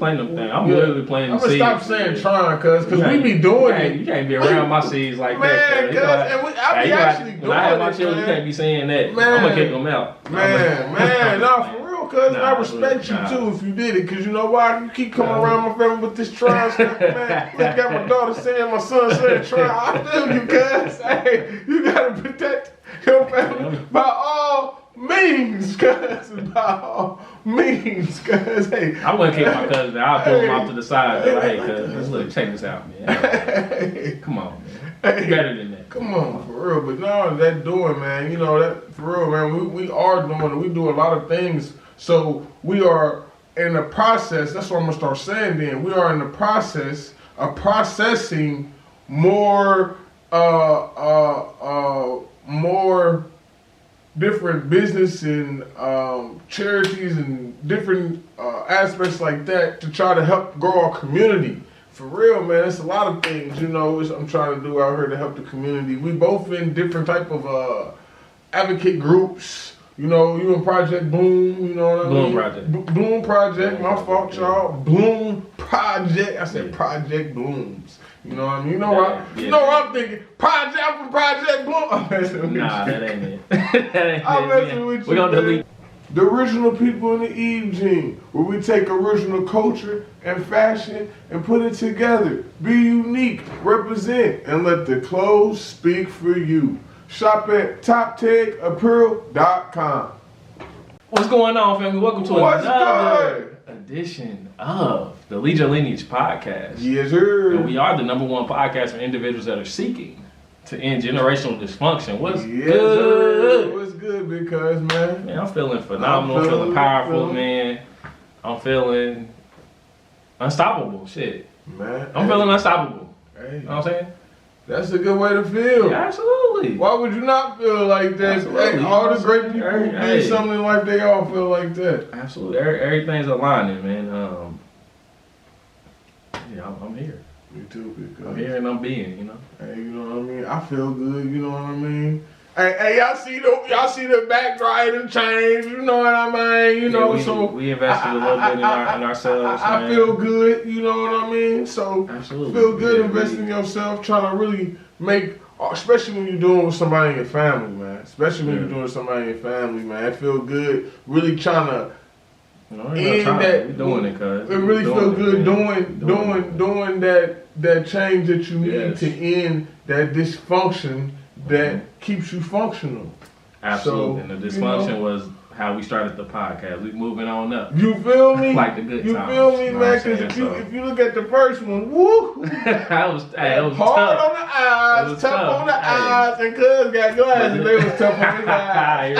playing them things. I'm literally playing them seeds. I'm gonna stop saying trying, cause we be doing it. You can't be around my seeds like that. Man, I be actually doing it. When I have my children, you can't be saying that. Man, I'm gonna kick them out. Man, no, for real, cuz. I respect you too if you did it, cause you know why? You keep coming around my family with this trying stuff, man. Look at my daughter saying, my son saying trying. I feel you, cuz. Hey, you gotta protect your family by all means, cuz. By all means, cuz. Hey, I wouldn't kick my cousin. I'll pull him off to the side. Hey, cuz, look, check this out, man. Hey, come on, man. Hey, better than that. Come on, for real. But no, that doing, man. You know that for real, man. We are doing it. We do a lot of things. So we are in the process. That's what I'm gonna start saying. Then we are in the process of processing more different business and charities and different aspects like that to try to help grow our community. For real, man, it's a lot of things, you know, I'm trying to do out here to help the community. We both in different type of advocate groups. You know, you in Project Bloom, you know what I mean? Project. Bloom Project, my fault, y'all. Bloom Project. I said Project Blooms. You know what I mean? You know what I'm thinking? I'm from Project Bloom. I'm messing with you. Nah, that ain't it. I'm messing with you. We're gonna delete. The original people in the Eve gene, where we take original culture and fashion and put it together. Be unique, represent, and let the clothes speak for you. Shop at toptagapparel.com. What's going on, family? Welcome to another edition of the Lead Your Lineage podcast. Yes, sir. And we are the #1 podcast for individuals that are seeking to end generational dysfunction. What's good? Sir. What's good, because man? Man, I'm feeling phenomenal. I'm feeling powerful, man. I'm feeling unstoppable. Shit. Man. I'm feeling unstoppable. Hey. You know what I'm saying? That's a good way to feel. Yeah, absolutely. Why would you not feel like that? Absolutely. Hey, all the great people who did something in life, they all feel like that. Absolutely. Everything's aligning, man. Yeah, I'm here. Me too, because I'm here and I'm being, you know. Hey, you know what I mean? I feel good, you know what I mean? Hey, y'all see the backdrop and change, you know what I mean? You know, we invested a little bit in ourselves. I feel good, you know what I mean? So absolutely. Feel good investing in yourself, trying to really make, especially when you're doing it with somebody in your family, man. Especially when you're doing it with somebody in your family, man. It feel good, really trying to we're doing it, cuz. It really feel good doing that change that you need to end that dysfunction that keeps you functional. Absolutely. And the dysfunction was how we started the podcast. We moving on up. You feel me? Like the good times. You feel me, man? Because if you look at the first one, woo! that was hard tough. On the eyes, tough on the eyes, and cuz got glasses. They was tough on his eyes.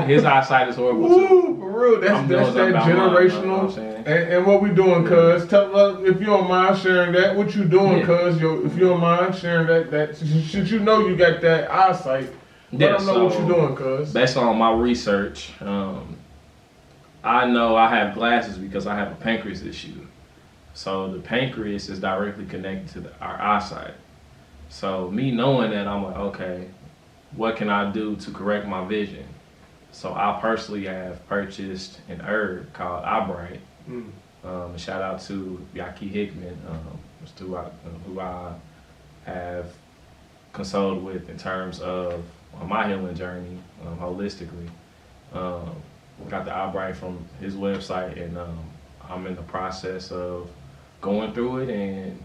His eyesight is horrible too. Woo, for real. That's that generational. And what we doing, cuz? Tell us if you don't mind sharing that. What you doing, cuz? If you don't mind sharing that since you know you got that eyesight. Let them know what you're doing, cuz. Based on my research, I know I have glasses because I have a pancreas issue. So the pancreas is directly connected to our eyesight. So me knowing that, I'm like, okay, what can I do to correct my vision? So I personally have purchased an herb called Eye Bright. Shout out to Yaki Hickman, who I have consulted with in terms of my healing journey, holistically. Got the Eye Bright from his website, and I'm in the process of going through it and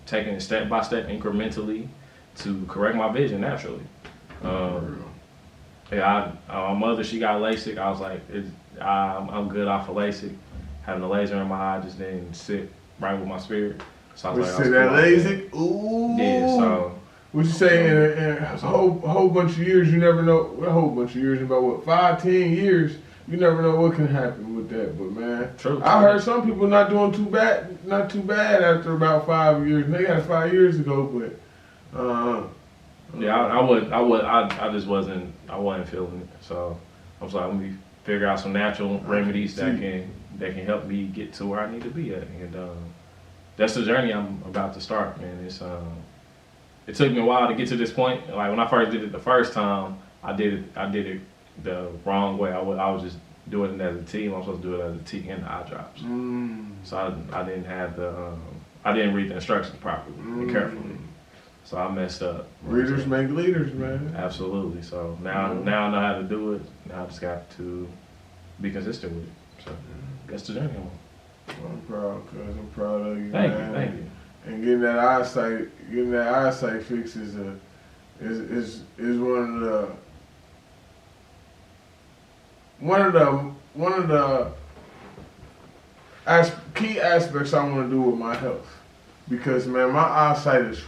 taking it step by step incrementally to correct my vision naturally. My mother, she got LASIK. I was like, I'm good off of LASIK. Having a laser in my eye just didn't sit right with my spirit. So I was like, that LASIK? Ooh. Yeah, so. What you say in a whole bunch of years, you never know, a whole bunch of years, about what, 5, 10 years, you never know what can happen with that. But man, true. I heard some people not doing too bad after about 5 years. They got 5 years ago, but yeah, I wasn't feeling it. So I was like, let me figure out some natural remedies that can help me get to where I need to be at. And that's the journey I'm about to start, man. It took me a while to get to this point. Like when I first did it the first time, I did it the wrong way. I was just doing it as a team. I'm supposed to do it as a T in the eye drops. So I didn't have I didn't read the instructions properly and carefully. So I messed up. Readers make leaders, man. Absolutely. So now I know how to do it. Now I just got to be consistent with it. So that's the journey I'm on. I'm proud, cuz. I'm proud of you, Thank man. you, thank you. And getting that eyesight fix is one of the key aspects I want to do with my health. Because, man, my eyesight is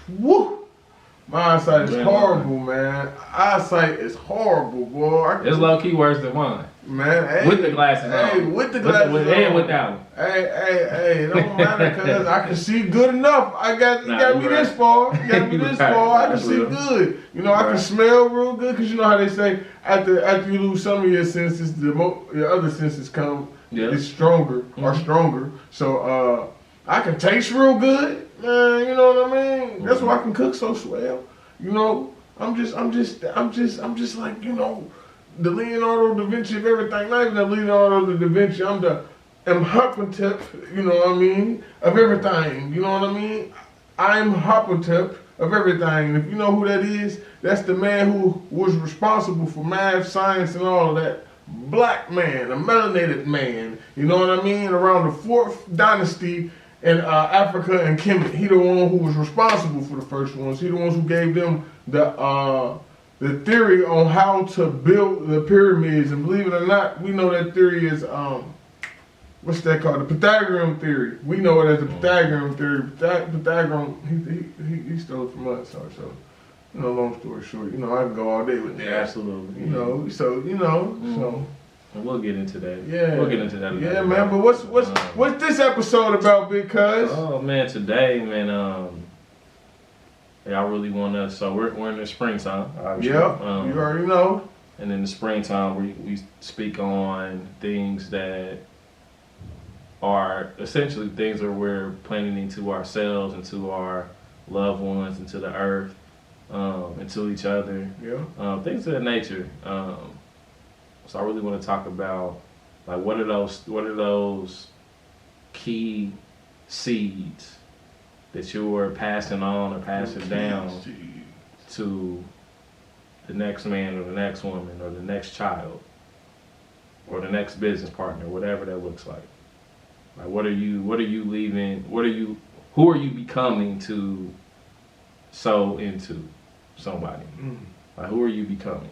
my eyesight is horrible, man. Eyesight is horrible, boy. It's low key worse than mine. Man, hey, with the glasses on. With the glasses on. And without them. Hey, it don't matter, cuz I can see good enough. You got me this far. You got me this far. I can see good. You know, I can smell real good, because you know how they say after you lose some of your senses, your other senses come it's stronger or stronger. So I can taste real good, man. You know what I mean? That's why I can cook so swell. You know, I'm just like, you know, the Leonardo da Vinci of everything. Not even the Leonardo da Vinci. I'm the Imhotep, you know what I mean, of everything. You know what I mean? I'm Imhotep of everything. If you know who that is, that's the man who was responsible for math, science, and all of that. Black man, a melanated man. You know what I mean? Around the 4th dynasty in Africa and Kemet. He the one who was responsible for the first ones. He the ones who gave them the theory on how to build the pyramids. And believe it or not, we know that theory is what's that called? The Pythagorean theory. We know it as the Pythagorean theory. Pythagorean, he stole it from us. So, you know, long story short, you know, I can go all day with that. Yeah, absolutely. You know, so, you know, so. And we'll get into that. Yeah. We'll get into that. Yeah, man, but what's this episode about, big cuz? Oh, man, today, man, I really want to, so we're in the springtime. Yeah, you already know. And in the springtime, we speak on things that are essentially things that we're planting into ourselves, into our loved ones, into the earth, into each other. Yeah. Things of that nature. So I really want to talk about, like, what are those key seeds that you're passing on or passing down to the next man or the next woman or the next child or the next business partner, whatever that looks like. Like, what are you leaving? Who are you becoming to sow into somebody? Like, who are you becoming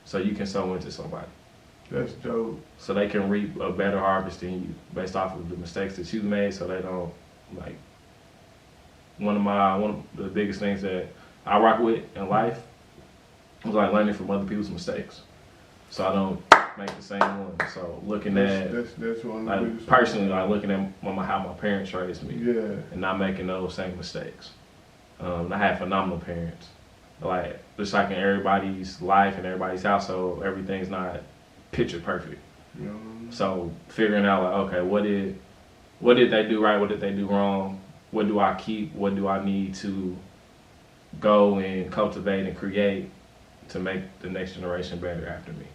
so you can sow into somebody? That's dope. So they can reap a better harvest than you based off of the mistakes that you've made, so they don't, like, one of the biggest things that I rock with in life was like learning from other people's mistakes, so I don't make the same one. So looking at that's one like of the personally, like looking at how my parents raised me, and not making those same mistakes. I had phenomenal parents. Like, just like in everybody's life and everybody's household, everything's not picture perfect. Yeah. So figuring out, like, okay, what did they do right? What did they do wrong? What do I keep? What do I need to go and cultivate and create to make the next generation better after me?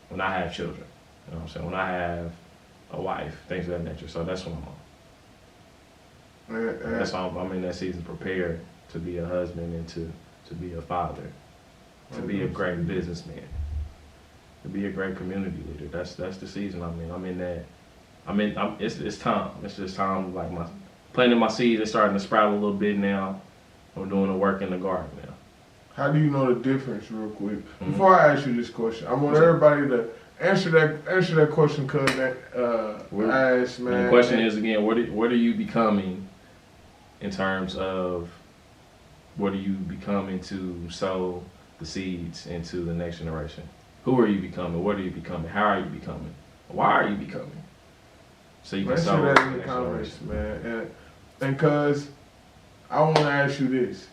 When I have children, you know what I'm saying? When I have a wife, things of that nature. So that's what I'm on. That's why I'm in that season, prepared to be a husband and to be a father, to be a great businessman, to be a great community leader. That's the season I'm in. I'm in that. It's time. It's just time. Like, my planting my seeds is starting to sprout a little bit now. I'm doing the work in the garden now. How do you know the difference, real quick? Before I ask you this question, I want everybody to answer that question, cuz I asked, man. The question is, again, what are you becoming in terms of what are you becoming to sow the seeds into the next generation? Who are you becoming? What are you becoming? How are you becoming? Why are you becoming? So you can sow that in the comments, man. And cuz I want to ask you this.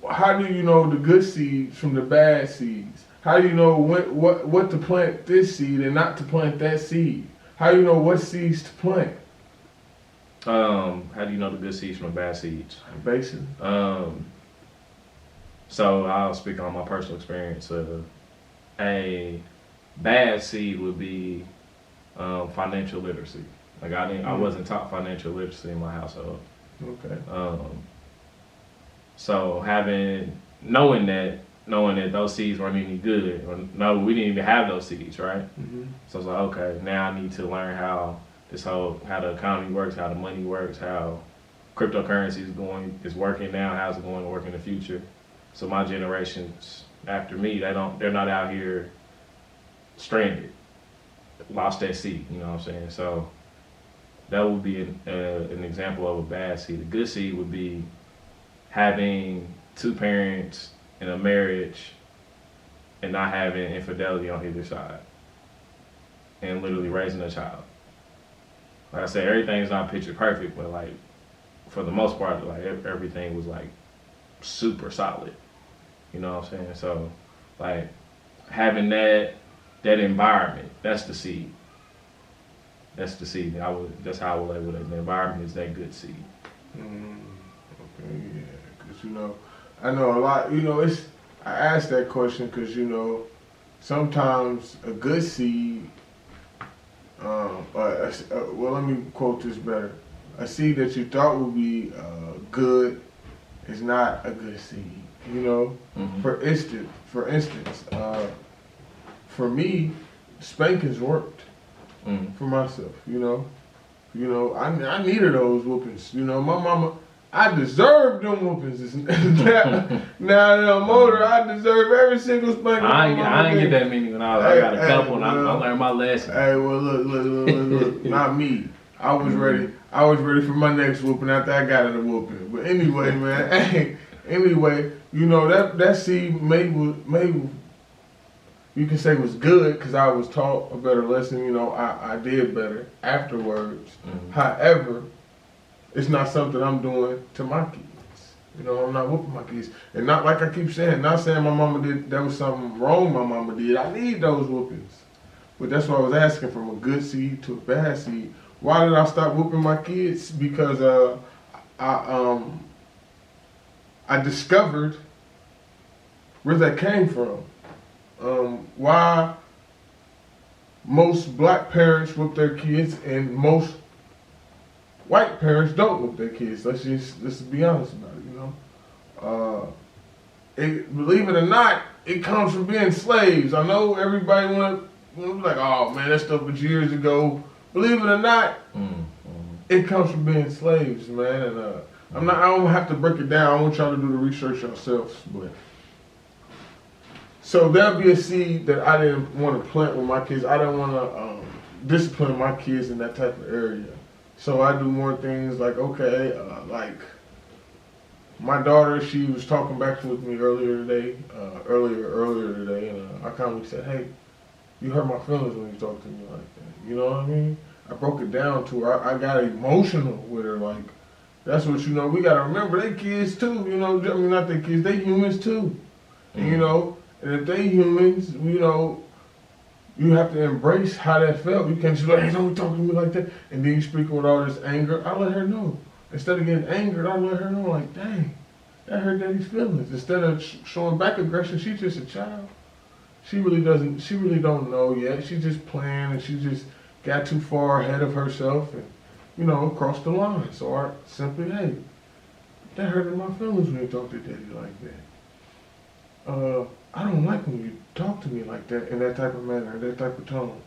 How do you know the good seeds from the bad seeds? How do you know what to plant this seed and not to plant that seed? How do you know what seeds to plant? How do you know the good seeds from the bad seeds? Basically. So I'll speak on my personal experience. Bad seed would be financial literacy. Like I wasn't taught financial literacy in my household. Okay. So knowing that those seeds weren't any good, or no, we didn't even have those seeds, right? Mm-hmm. So I was like, okay, now I need to learn how the economy works, how the money works, how cryptocurrency is working now, how's it going to work in the future. So my generations after me, they're not out here stranded, lost at sea. You know what I'm saying? So that would be an example of a bad seed. A good seed would be having two parents in a marriage and not having infidelity on either side, and literally raising a child. Like I said, everything's not picture perfect, but like for the most part, like everything was like super solid. You know what I'm saying? So like having that environment, that's the seed. That's the seed. That's how I would label it. The environment is that good seed. Okay, yeah, because I know a lot. I asked that question because sometimes a good seed. Well, let me quote this better. A seed that you thought would be good is not a good seed. Mm-hmm. For instance, for me, spankings worked for myself. I needed those whoopings. My mama, I deserved them whoopings. now that I'm older, I deserve every single spanking. I ain't get that many when I got a couple, and I learned my lesson. Hey, well, look, not me. I was ready. I was ready for my next whooping after I got in the whooping. But anyway, man. That seed maybe you can say was good because I was taught a better lesson. I did better afterwards. Mm-hmm. However, it's not something I'm doing to my kids. I'm not whooping my kids. And not like I keep saying, not saying my mama did, there was something wrong my mama did. I need those whoopings. But that's why I was asking, from a good seed to a bad seed. Why did I stop whooping my kids? Because I discovered where that came from. Why most black parents whoop their kids and most white parents don't whoop their kids. Let's be honest about it. Believe it or not, it comes from being slaves. I know everybody want to be like, oh man, that stuff was years ago. Believe it or not, it comes from being slaves, man. And I don't have to break it down. I want y'all to do the research yourselves. But so that'd be a seed that I didn't want to plant with my kids. I didn't want to discipline my kids in that type of area. So I do more things like, like my daughter, she was talking back with me earlier today, and I kind of said, hey, you hurt my feelings when you talk to me like that. You know what I mean? I broke it down to her. I got emotional with her. Like, that's what, we got to remember, they kids too. Not they kids, they humans too. And, and if they humans, you have to embrace how that felt. You can't just be like, hey, don't talk to me like that. And then you speak with all this anger. I let her know. Instead of getting angered, I let her know, like, dang, that hurt daddy's feelings. Instead of showing back aggression, she's just a child. She really don't know yet. She's just playing, and she just got too far ahead of herself and, crossed the line. So I simply, hey, that hurted my feelings when you talk to daddy like that. I don't like when you talk to me like that, in that type of manner, that type of tone.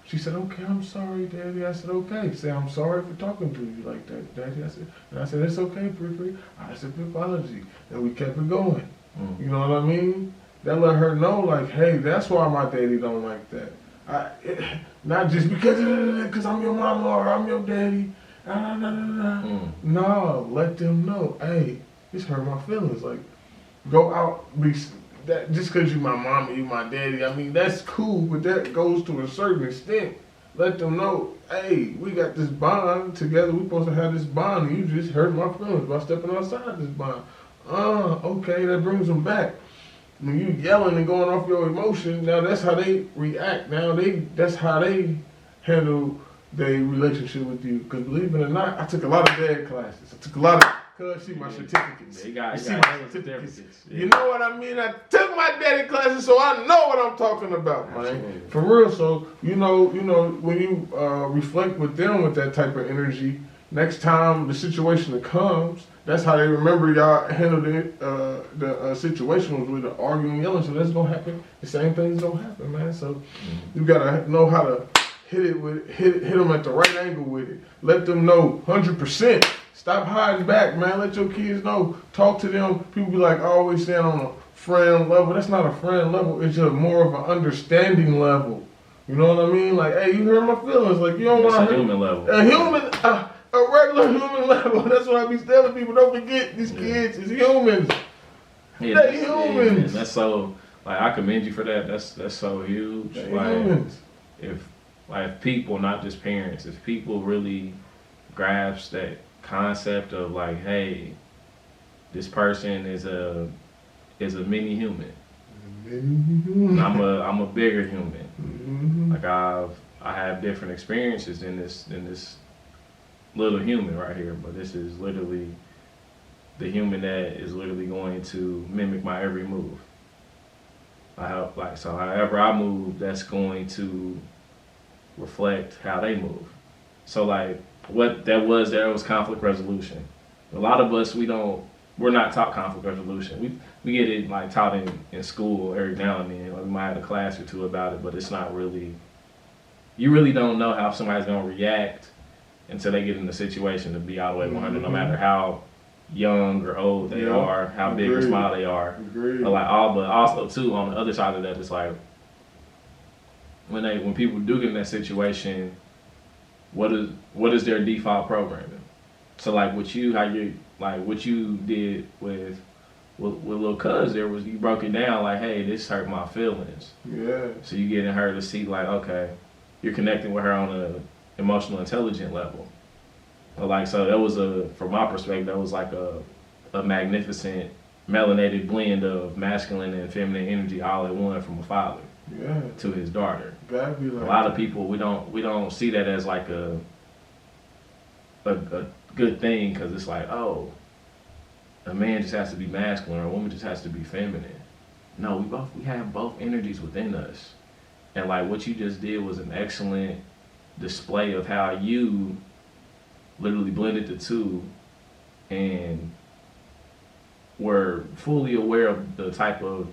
She said, okay, I'm sorry, Daddy. I said, okay. Say, I'm sorry for talking to you like that, Daddy. I said, it's okay, Pri. I accept the apology. And we kept it going. You know what I mean? That let her know, like, hey, that's why my daddy don't like that. Not just because I'm your mama or I'm your daddy. No, let them know, hey, this hurt my feelings. Like, go out, just because you my mama, you my daddy, I mean, that's cool, but that goes to a certain extent. Let them know, hey, we got this bond together. We supposed to have this bond, and you just hurt my feelings by stepping outside this bond. Okay, that brings them back. When you yelling and going off your emotion, now that's how they react. Now that's how they handle, their relationship with you. Because believe it or not, I took a lot of dad classes. I took a lot of, cuz see my certificates. You got see my certificates. Yeah. You know what I mean? I took my daddy classes, so I know what I'm talking about, man. Absolutely. For real. So, you know, when you reflect with them with that type of energy, next time the situation comes, that's how they remember y'all handled it. The situation was with the arguing, yelling. So that's gonna happen. The same thing's gonna happen, man. So you gotta know how to hit them at the right angle with it. Let them know 100%. Stop hiding back, man. Let your kids know. Talk to them. People be like, always saying on a friend level. That's not a friend level. It's just more of an understanding level. You know what I mean? Like, hey, you hurt my feelings. Like, you don't want to hurt. A human level. A regular human level. That's what I be telling people. Don't forget, these kids is humans. Yeah, they humans. That's so, like, I commend you for that. That's so huge. They like, humans. If people, not just parents, if people really grasp that concept of like, hey, this person is a mini human. I'm a bigger human. Mm-hmm. Like I have different experiences than this little human right here, but this is literally the human that is literally going to mimic my every move. So however I move, that's going to reflect how they move. So like what that was conflict resolution. A lot of us we're not taught conflict resolution. We get it like taught in school every now and then. Like we might have a class or two about it, but it's not really, you really don't know how somebody's gonna react until they get in the situation to be all the way 100, no matter how young or old they are, how big or small they are. But but also too, on the other side of that, it's like when people do get in that situation, what is their default programming? So like what you did with little cuz there was, you broke it down like, hey, this hurt my feelings. Yeah. So you getting her to see like, okay, you're connecting with her on a emotional intelligent level. But like, so that was from my perspective, that was like a magnificent melanated blend of masculine and feminine energy all at one from a father to his daughter. Gotta be like a lot of people, we don't see that as like a good thing, because it's like, oh, a man just has to be masculine or a woman just has to be feminine. No, we have both energies within us. And like what you just did was an excellent display of how you literally blended the two and were fully aware of the type of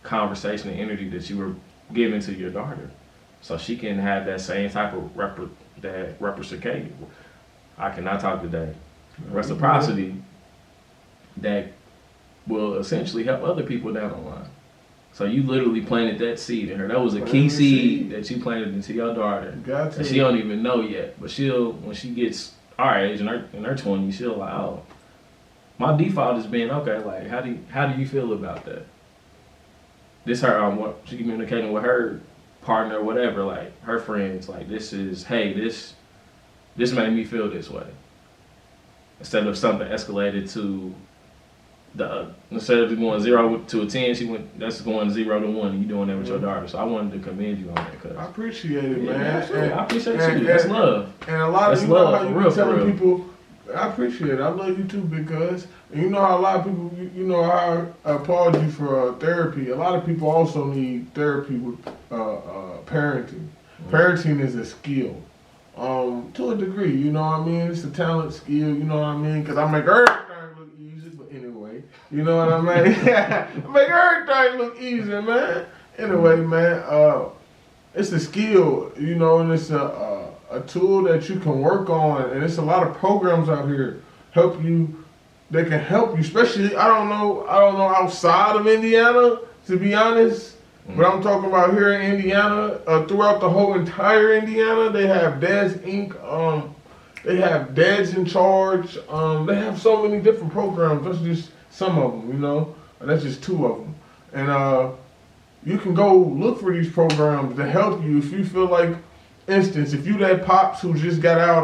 conversation and energy that you were giving to your daughter, so she can have that same type of reciprocity. I cannot talk today. Reciprocity that will essentially help other people down the line. So you literally planted that seed in her. That was a key seed that you planted into your daughter. Gotcha. And she don't even know yet, but when she gets our age in her 20s, she'll like, oh, my default has been, okay, like how do you feel about that? This her she communicating with her partner or whatever, like her friends, like this made me feel this way. Instead of something escalated to instead of going 0 to a 10, that's going 0 to 1, and you doing that with your daughter. So I wanted to commend you on that, cuz. I appreciate it, man. Absolutely. I appreciate you. That's love. And a lot of that's you love, know how you real, be telling people, I appreciate it. I love you too, because you know how a lot of people, you know how I applaud you for therapy. A lot of people also need therapy with parenting. Parenting is a skill, to a degree. You know what I mean? It's a talent, skill. You know what I mean? Because I make everything look easy, but anyway, you know what I mean? I make everything look easy, man. Anyway, man, it's a skill, you know, and it's a tool that you can work on, and it's a lot of programs out here that can help you, especially I don't know outside of Indiana, to be honest, but I'm talking about here in Indiana, throughout the whole entire Indiana. They have Dads Inc. They have Dads in Charge. They have so many different programs. That's just some of them, you know. That's just 2 of them, and you can go look for these programs to help you if you feel like. Instance, if you that pops who just got out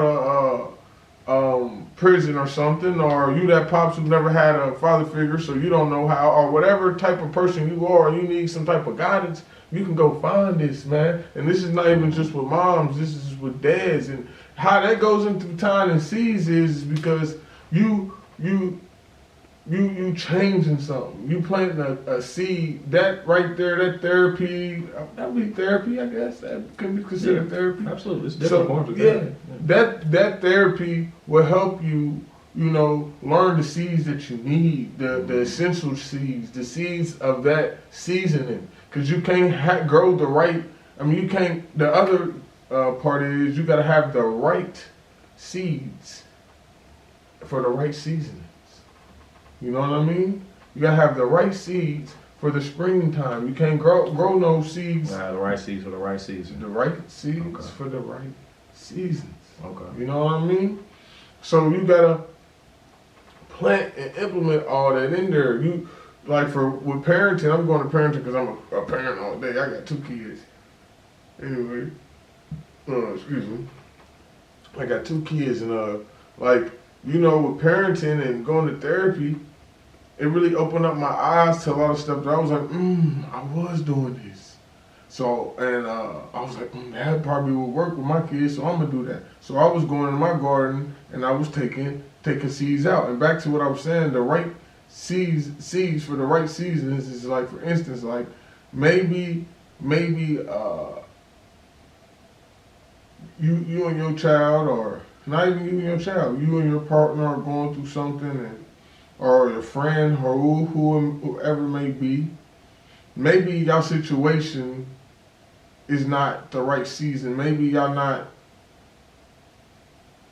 of prison or something, or you that pops who never had a father figure, so you don't know how, or whatever type of person you are, you need some type of guidance, You can go find this, man. And this is not even just with moms. This is with dads. And how that goes into time and seeds is because you changing something. You planting a seed. That right there, that therapy, that would be therapy, I guess. That can be considered therapy. Absolutely. It's different forms of therapy. That therapy will help you, learn the seeds that you need, the essential seeds, the seeds of that seasoning. Because you can't grow the right, you can't, the other part is you got to have the right seeds for the right seasonings. You know what I mean? You got to have the right seeds for the springtime. You can't grow no seeds. The right seeds for the right season. The right seeds for the right seasons. Okay. You know what I mean? So you got to plant and implement all that in there. With parenting, I'm going to parenting because I'm a parent all day. I got 2 kids. Anyway, excuse me. I got 2 kids and with parenting and going to therapy, it really opened up my eyes to a lot of stuff that I was like, I was doing this. So, and I was like, that probably would work with my kids, so I'm going to do that. So I was going in my garden and I was taking seeds out. And back to what I was saying, the right seeds for the right seasons is like, for instance, like maybe you and your child, or not even you and your child, you and your partner are going through something, or your friend, or whoever it may be. Maybe y'all situation is not the right season. Maybe y'all not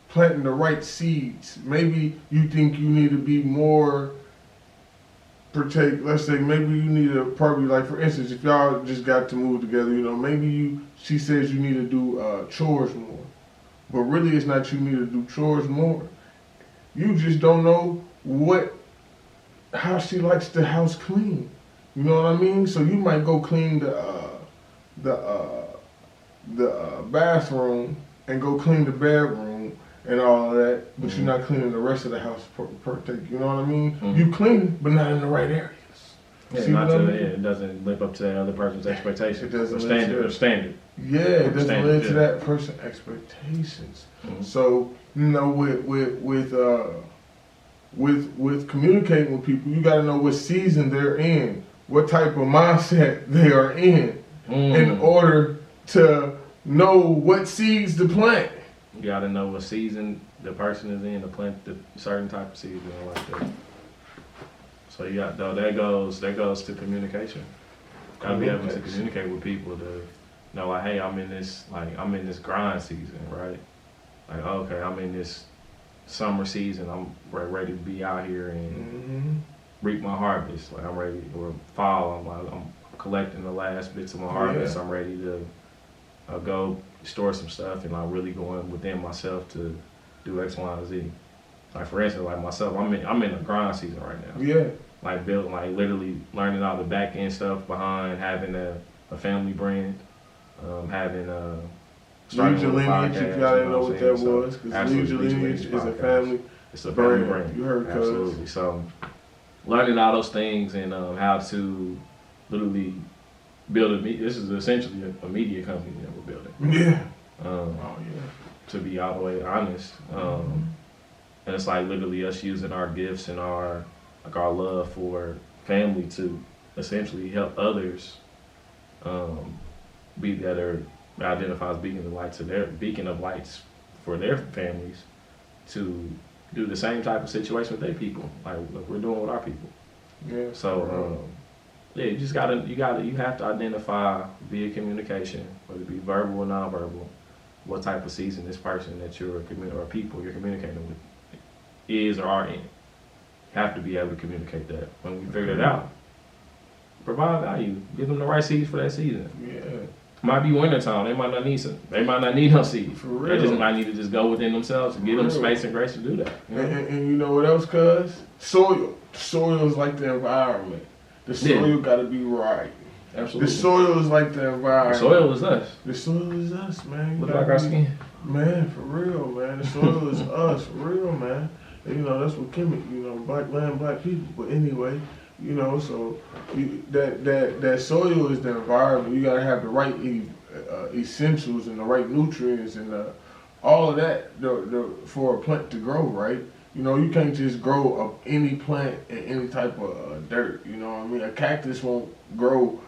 planting the right seeds. Maybe you think you need to be more let's say maybe you need to probably, like, for instance, if y'all just got to move together, maybe she says you need to do chores more. But really it's not you need to do chores more. You just don't know how she likes the house clean. You know what I mean? So you might go clean the bathroom and go clean the bedroom and all of that, but you're not cleaning the rest of the house per take. You know what I mean? Mm-hmm. You clean, but not in the right areas. It doesn't live up to that other person's expectations. It doesn't standard. Yeah, it doesn't live to that person's expectations. Mm-hmm. So with communicating with people, you got to know what season they're in, what type of mindset they are in order to know what seeds to plant. You got to know what season the person is in to plant the certain type of seeds like that. So that goes to communication. Gotta be able to communicate with people to know, like, hey, I'm in this grind season, right? Like, okay, I'm in this summer season. I'm ready to be out here and reap my harvest. Like, I'm ready, or fall. I'm collecting the last bits of my harvest. I'm ready to go store some stuff, and I'm really going within myself to do X, Y, and Z. Like, for instance, like myself, I'm in a grind season right now. Yeah. Like literally learning all the back end stuff behind having a family brand, having Lead Your Lineage, if y'all didn't know what that was, because Lead Your Lineage is a family. It's a family brand. You heard, absolutely. So learning all those things and how to literally build this is essentially a media company that we're building. Yeah. To be all the way honest. And it's like literally us using our gifts and our love for family to essentially help others be that are identified as beacon of lights for their families to do the same type of situation with their people, like we're doing with our people. Yeah. So you just you have to identify via communication, whether it be verbal or nonverbal, what type of season this person that or people you're communicating with is or are in. Have to be able to communicate that. When we figure it out, provide value, give them the right seeds for that season. Yeah. Might be wintertime. They might not need no seeds. For real. They just might need to just go within themselves and give them space and grace to do that. You know? And you know what else, cuz? Soil. Soil is like the environment. The soil got to be right. Absolutely. The soil is like the environment. The soil is us. The soil is us, man. Look like our skin. Man, for real, man. The soil is us, for real, man. And, that's what Kemet, black land, black people. But anyway, You know, so that soil is the environment. You gotta have the right essentials and the right nutrients and all of that for a plant to grow, right? You know, you can't just grow any plant in any type of dirt. You know what I mean? A cactus won't grow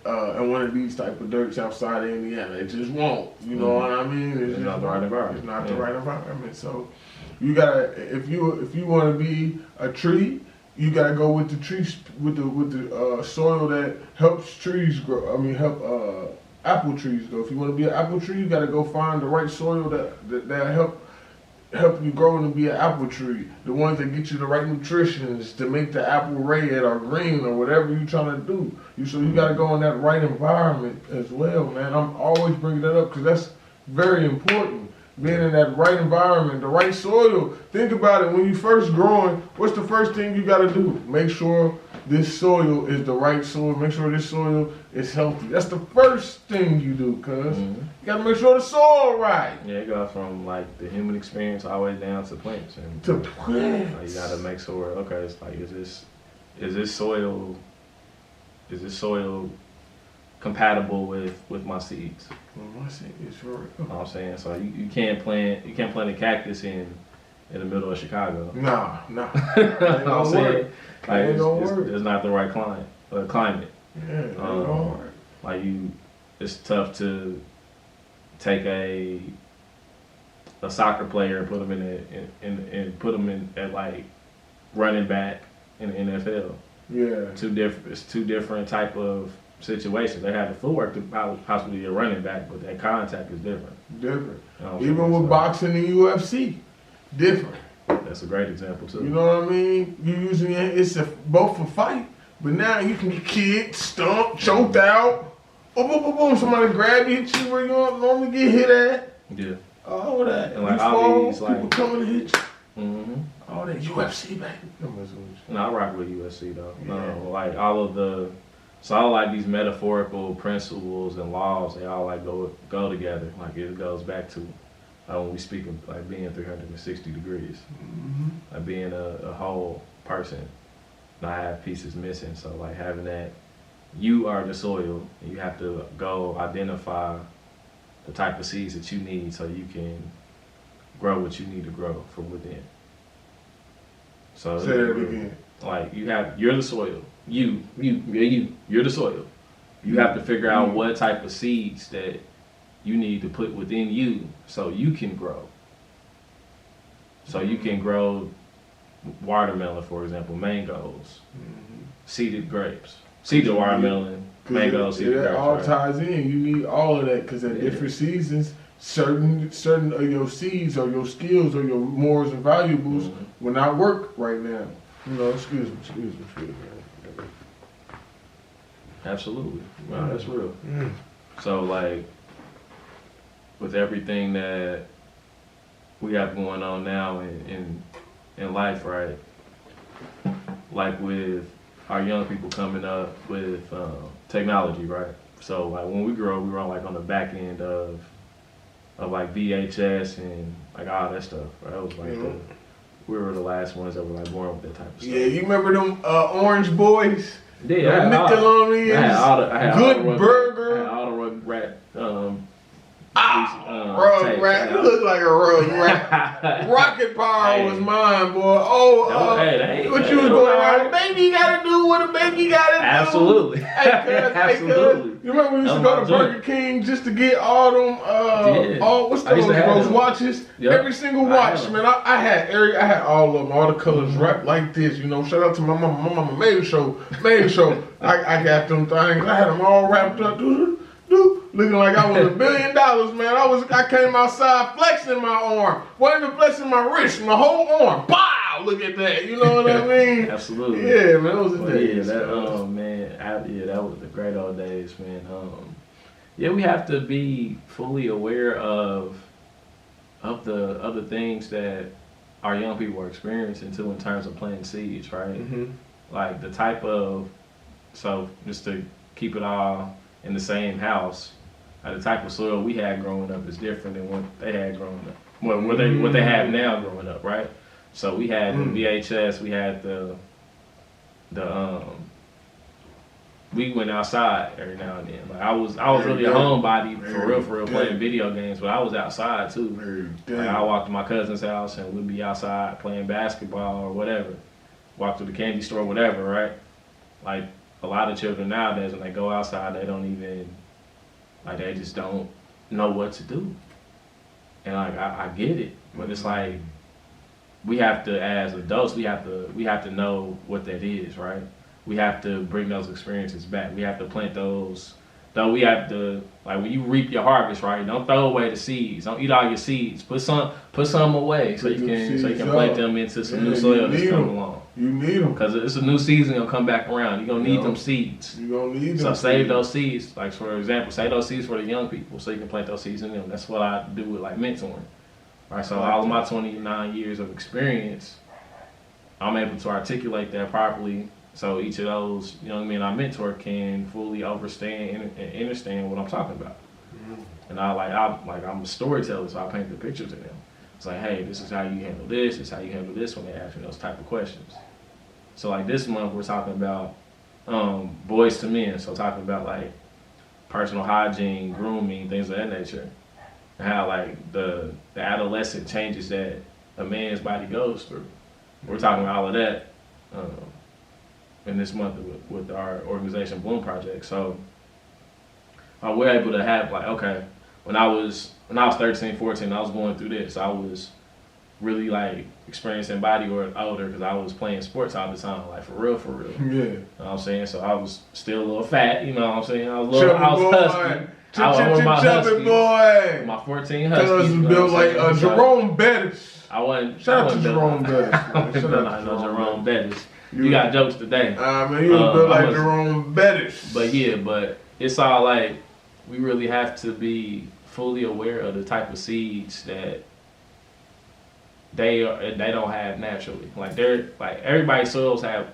in one of these type of dirts outside of Indiana. It just won't. You know what I mean? It's not the right environment. It's not the right environment. So you gotta, if you want to be a tree, you gotta go with the trees with the soil that helps trees grow. I mean, help apple trees grow. If you want to be an apple tree, you gotta go find the right soil that help you grow and be an apple tree. The ones that get you the right nutritions to make the apple red or green or whatever you're trying to do. So you got to go in that right environment as well, man. I'm always bringing that up because that's very important. Being in that right environment, the right soil. Think about it. When you first growing, what's the first thing you got to do? Make sure this soil is the right soil. Make sure this soil is healthy. That's the first thing you do, cuz. You got to make sure the soil right. Yeah, it goes from like the human experience all the way down to plants. And to plants. Like, you got to make sure, okay, it's like, is this soil compatible with my seeds? Well, my seed is for real. You know what I'm saying? So you can't plant a cactus in the middle of Chicago. Nah. You know what I'm saying? Like, work. it's not the right climate. Yeah, it don't work. Like it's tough to take a soccer player and put them in at like running back in the NFL. Yeah. It's two different type of situations. They have the footwork to possibly be a running back, but that contact is different. Different. You know Even with boxing and UFC, different. That's a great example too. You know what I mean? You using it's both a fight, but now you can get kicked, stumped, choked out. Boom, boom, boom, boom. Somebody grab you, hit you where you don't normally get hit at. Yeah. All of that. And like you all fall, these, like, people coming to hit you. Mm-hmm. All that UFC, baby. No, I rock with USC though. Yeah. No, like all like these metaphorical principles and laws, they all like go together. Like it goes back to when we speak of like being 360 degrees, like being a whole person, not have pieces missing. So like having that, you are the soil, and you have to go identify the type of seeds that you need so you can grow what you need to grow from within. So say that again. Like you're the soil. You're the soil. You have to figure out what type of seeds that you need to put within you so you can grow. So you can grow watermelon, for example, mangoes, seeded grapes, seeded watermelon, mangoes, seeded grapes. It all right? ties in. You need all of that because at different seasons, certain of your seeds or your skills or your morals and valuables will not work right now. You know, excuse me. Absolutely. Wow, that's real. So like, with everything that we have going on now in life, right? Like with our young people coming up with technology, right? So like when we grow up, we were on like on the back end of like VHS and like all that stuff, right? It was like we were the last ones that were like born with that type of stuff. Yeah, you remember them Orange Boys? Yeah, Nickelodeons, Good Burger. I had all the Rugrat Rug rat. You look like a rug rat. Rocket Power was mine, boy. What you was going around? Baby gotta do what a baby gotta do. Absolutely. Absolutely. You remember we used to go to Burger King just to get all them, what's those watches? Yep. Every single watch, man. I had all of them, all the colors wrapped like this. You know, shout out to my mama. My mama made show. I got them things. I had them all wrapped up. Looking like I was $1 billion, man. I came outside flexing my arm. Wasn't even flexing my wrist, my whole arm. Bow! Look at that. You know what I mean? Absolutely. Yeah, man. It was a day. Yeah, that was the great old days, man. We have to be fully aware of the other things that our young people are experiencing too in terms of planting seeds, right? Like the type of, so just to keep it all in the same house, the type of soil we had growing up is different than what they had growing up. What they have now growing up, right? So we had the VHS, we had the the we went outside every now and then. Like I was really a homebody for real, playing video games, but I was outside too. Like I walked to my cousin's house and we'd be outside playing basketball or whatever. Walk to the candy store, whatever, right? Like a lot of children nowadays, when they go outside, they don't even, like they just don't know what to do. And like I get it, but it's like we have to, as adults, we have to know what that is, right? We have to bring those experiences back. We have to plant those. Though we have to, like when you reap your harvest, right? Don't throw away the seeds. Don't eat all your seeds. Put some away so you can plant them into some new soil that's coming along. You need them because it's a new season gonna come back around. You're gonna need them seeds. You gonna need them. So save those seeds. Like for example, save those seeds for the young people so you can plant those seeds in them. That's what I do with like mentoring. Right. So all of my 29 years of experience, I'm able to articulate that properly. So each of those young men I mentor can fully understand and understand what I'm talking about. And I'm a storyteller, so I paint the picture to them. It's like, hey, this is how you handle this. This is how you handle this when they ask me those type of questions. So like this month we're talking about boys to men. So talking about like personal hygiene, grooming, things of that nature, and how like the adolescent changes that a man's body goes through. We're talking about all of that. In this month with our organization Bloom Project. So we're able to have like, okay, when I was 13, 14, I was going through this. I was really like experiencing body odor because I was playing sports all the time, like for real. Yeah. You know what I'm saying? So I was still a little fat, you know what I'm saying? I was husky. Chubby boy. My 14 husky. Cause you built like Jerome Bettis. Shout out to Jerome Bettis. I wasn't no Jerome Bettis. You got jokes today. Man, you was built like Jerome Bettis. But it's all like we really have to be fully aware of the type of seeds that they don't have naturally. Like everybody's soils have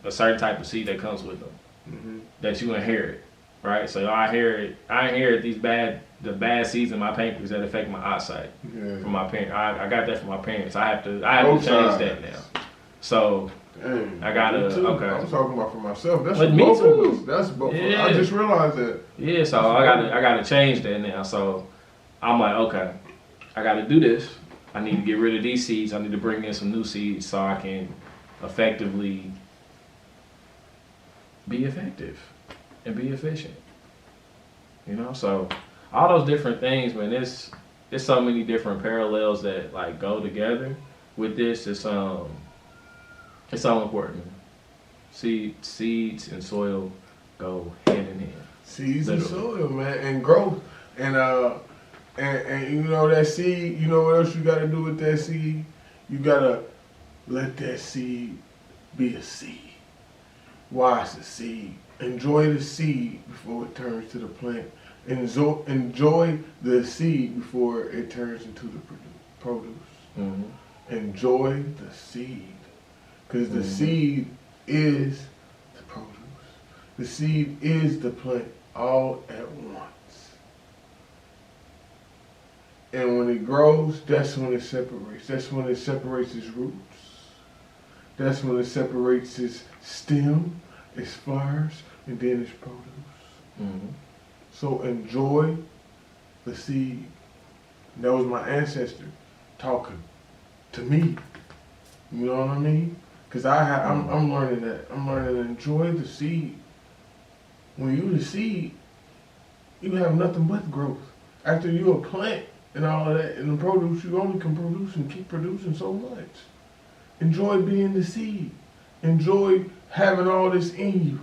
a certain type of seed that comes with them that you inherit, right? So I inherit the bad seeds in my pancreas that affect my eyesight from my parents. I got that from my parents. I have to change that now. So. Dang, I gotta. Okay. I'm talking about for myself. That's but me both too. Of us. That's both. Yeah. I just realized that. Yeah. So I gotta change that now. So I'm like, okay, I gotta do this. I need to get rid of these seeds. I need to bring in some new seeds so I can effectively be effective and be efficient. You know. So all those different things, man. There's so many different parallels that like go together with this. It's so important. Seeds and soil go hand in hand. Seeds and soil, man, and growth, and you know that seed. You know what else you gotta do with that seed? You gotta let that seed be a seed. Why is a seed? Enjoy the seed before it turns to the plant. Enjoy the seed before it turns into the produce. Enjoy the seed. Because the seed is the produce. The seed is the plant all at once. And when it grows, that's when it separates. That's when it separates its roots. That's when it separates its stem, its flowers, and then its produce. So enjoy the seed. And that was my ancestor talking to me. You know what I mean? Because I'm learning that. I'm learning to enjoy the seed. When you the seed, you have nothing but growth. After you a plant and all of that, and the produce, you only can produce and keep producing so much. Enjoy being the seed. Enjoy having all this in you.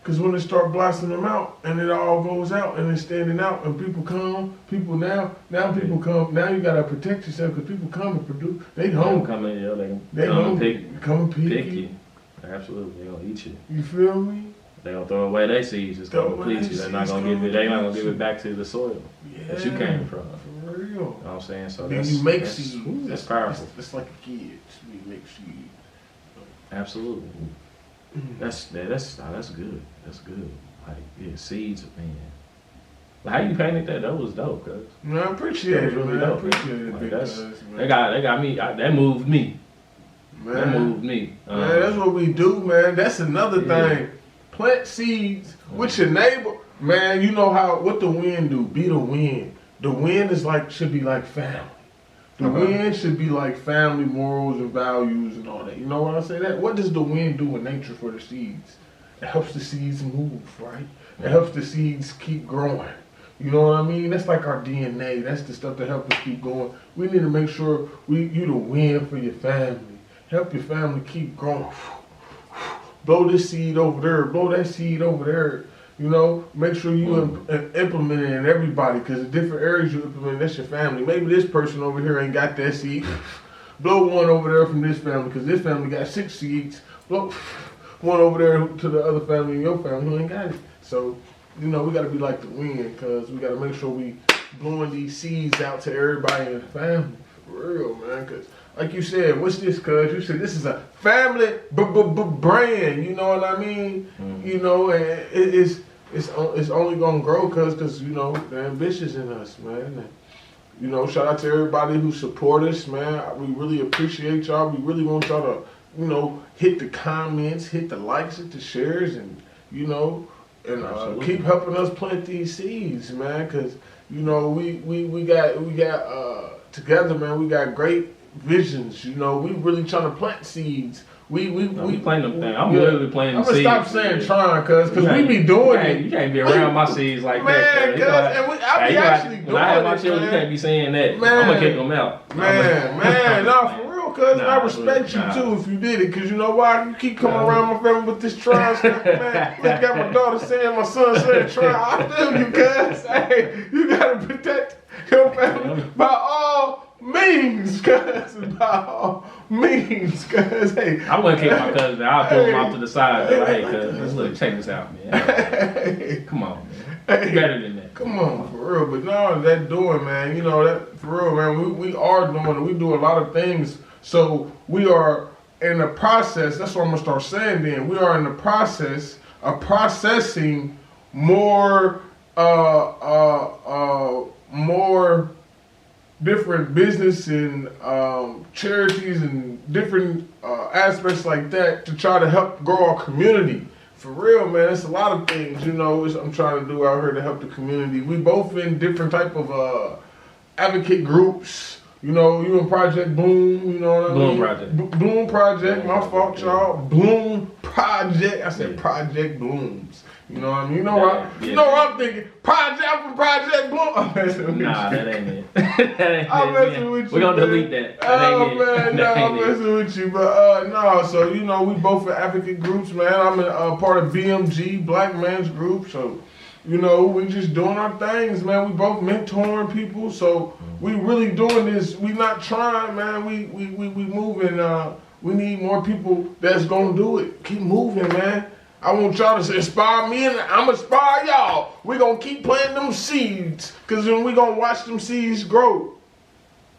Because when it start blossoming out and it all goes out and it's standing out and people come, now people come, now you got to protect yourself because people come and produce. They hungry. Come in, they hungry. Come and pick you. Absolutely, they gonna eat you. You feel me? They gonna throw away their seeds. It's gonna deplete you. They're not gonna give it back to the soil that you came from. For real. You know what I'm saying? So then you make seeds. That's powerful. That's like a kid. We make seeds. Absolutely. That's good. That's good. Like seeds, man. Like, how you painted that? That was dope, cuz. No, I appreciate it, really man. Dope, I appreciate it. Like, they got me. That moved me. That moved me. Man, that's what we do, man. That's another thing. Plant seeds with your neighbor. Man, you know what the wind do. Be the wind. The wind should be like family. The wind should be like family morals and values and all that. You know when I say that? What does the wind do in nature for the seeds? It helps the seeds move, right? It helps the seeds keep growing. You know what I mean? That's like our DNA. That's the stuff that helps us keep going. We need to make sure you the wind for your family. Help your family keep growing. Blow this seed over there. Blow that seed over there. You know, make sure you implement it in everybody, because the different areas you implement, that's your family. Maybe this person over here ain't got that seed. Blow one over there from this family, because this family got 6 seeds. Blow one over there to the other family in your family who ain't got it. So, you know, we got to be like the wind, because we got to make sure we blowing these seeds out to everybody in the family. For real, man, because like you said, what's this, cuz? You said this is a family brand, you know what I mean? You know, and it's only going to grow because, you know, the ambitious in us, man. And, you know, shout out to everybody who support us, man. We really appreciate y'all. We really want y'all to, you know, hit the comments, hit the likes, hit the shares, and, you know, and keep helping us plant these seeds, man, because, you know, we got together, man, we got great visions. You know, we really trying to plant seeds. We plant them things. I'm literally planting seeds. I'm gonna stop saying trying, cuz we be doing it. You can't be around my seeds like that, man. I be actually doing it. When I have my children, you can't be saying that. Man, I'm gonna kick them out. Man, no, for real, cuz I respect you too if you did it, cause you know why? You keep coming around my family with this trying stuff, man. Look at my daughter saying, my son saying trying. I feel you, cuz. Hey, you gotta protect your family by all means, cuz. By all means, cuz. Hey, I'm gonna kick my cousin. I'll pull him off to the side. Like, hey, cuz, look, check this out, man. Hey, come on, man. Hey, better than that. Come on, for real. But no, that doing, man. You know that for real, man. We are doing it. We do a lot of things. So we are in the process. That's what I'm gonna start saying. Then we are in the process of processing more different business and charities and different aspects like that to try to help grow our community. For real, man, it's a lot of things, you know, I'm trying to do out here to help the community. We both in different type of advocate groups. You know, you in Project Bloom, you know what I mean? Project. Bloom Project, my fault, y'all. Bloom Project. I said Project Blooms. You know what I mean? You know what I'm thinking? I'm from Project Bloom. I'm messing with you. Nah, that ain't it. That ain't I'm messing with you. We're gonna delete that. Oh man, no, I'm messing with you. But no, so you know, we both in advocate groups, man. I'm a part of BMG, Black Man's Group. So, you know, we just doing our things, man. We both mentoring people. So we really doing this. We not trying, man. We moving. We need more people that's gonna do it. Keep moving, man. I want y'all to inspire me, and I'm gonna inspire y'all. We gonna keep planting them seeds, cause then we gonna watch them seeds grow.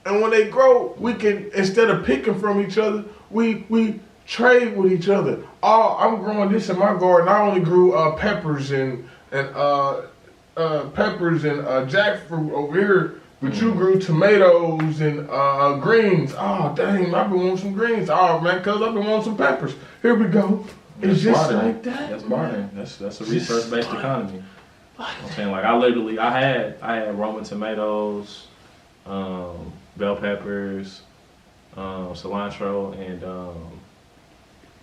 And when they grow, we can, instead of picking from each other, we trade with each other. Oh, I'm growing this in my garden. I only grew peppers and jackfruit over here, but you grew tomatoes and greens. Oh dang, I've been wanting some greens. Oh man, cause I've been wanting some peppers. Here we go. It's just like that. That's bartering. That's a research-based economy. I'm saying, like, I had Roman tomatoes, bell peppers, cilantro, and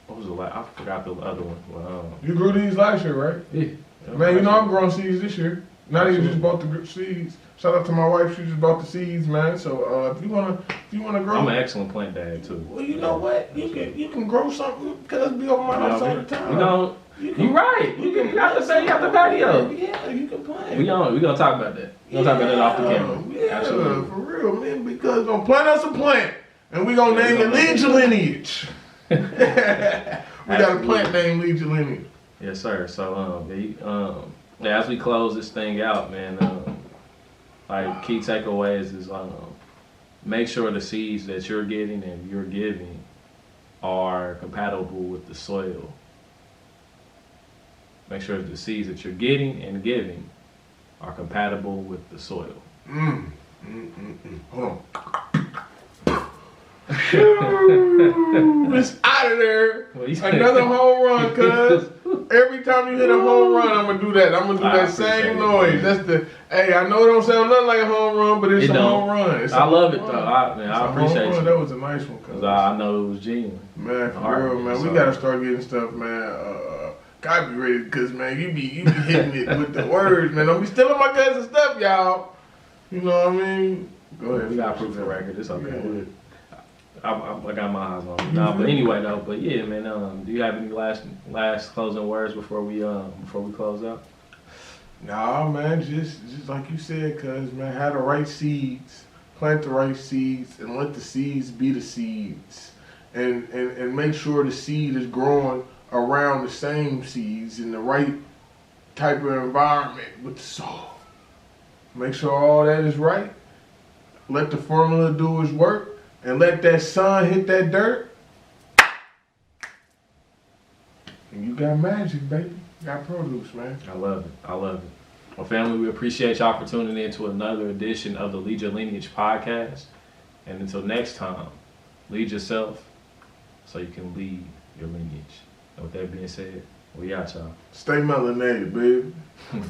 what was the last? I forgot the other one. You grew these last year, right? Yeah. Man, you know I'm growing seeds this year. Not even just bought the seeds. Shout out to my wife, she just bought the seeds, man. So if you wanna grow, I'm an excellent plant dad too. Well, you know what? You can grow something because be on my house all the time. You're right. You got to say you got the patio. Yeah, you can plant. We gonna talk about that. We're gonna talk about that off the camera. Yeah, absolutely. For real, man. Because we're gonna plant us a plant, and we gonna name it Lead Your Lineage. We got a plant named Lead Your Lineage. Yes, sir. So as we close this thing out, man, like key takeaways is make sure the seeds that you're getting and you're giving are compatible with the soil. Make sure the seeds that you're getting and giving are compatible with the soil. Hold on. It's out of there. Another home run, cuz. Every time you hit a home run, I'm gonna do that. I'm gonna do that same noise. That's the. Hey, I know it don't sound nothing like a home run, but it's a home run. I love it though. I appreciate you. That was a nice one, cuz. I know it was genuine. Man, for real, man. We gotta start getting stuff, man. Gotta be ready, cause man, you be hitting it with the words, man. Don't be stealing my cousin's stuff, y'all. You know what I mean? Go ahead. We got proof of record. It's okay. Yeah. I got my eyes on it. No, but anyway though. But yeah, man. Do you have any last closing words before we close out? Nah, man. Just like you said, cuz man, have the right seeds, plant the right seeds, and let the seeds be the seeds, and make sure the seed is growing around the same seeds in the right type of environment with the soil. Make sure all that is right. Let the formula do its work. And let that sun hit that dirt. And you got magic, baby. You got produce, man. I love it. Well, family, we appreciate y'all for tuning in to another edition of the Lead Your Lineage podcast. And until next time, lead yourself so you can lead your lineage. And with that being said, we out, y'all. Stay melanated, baby. Peace.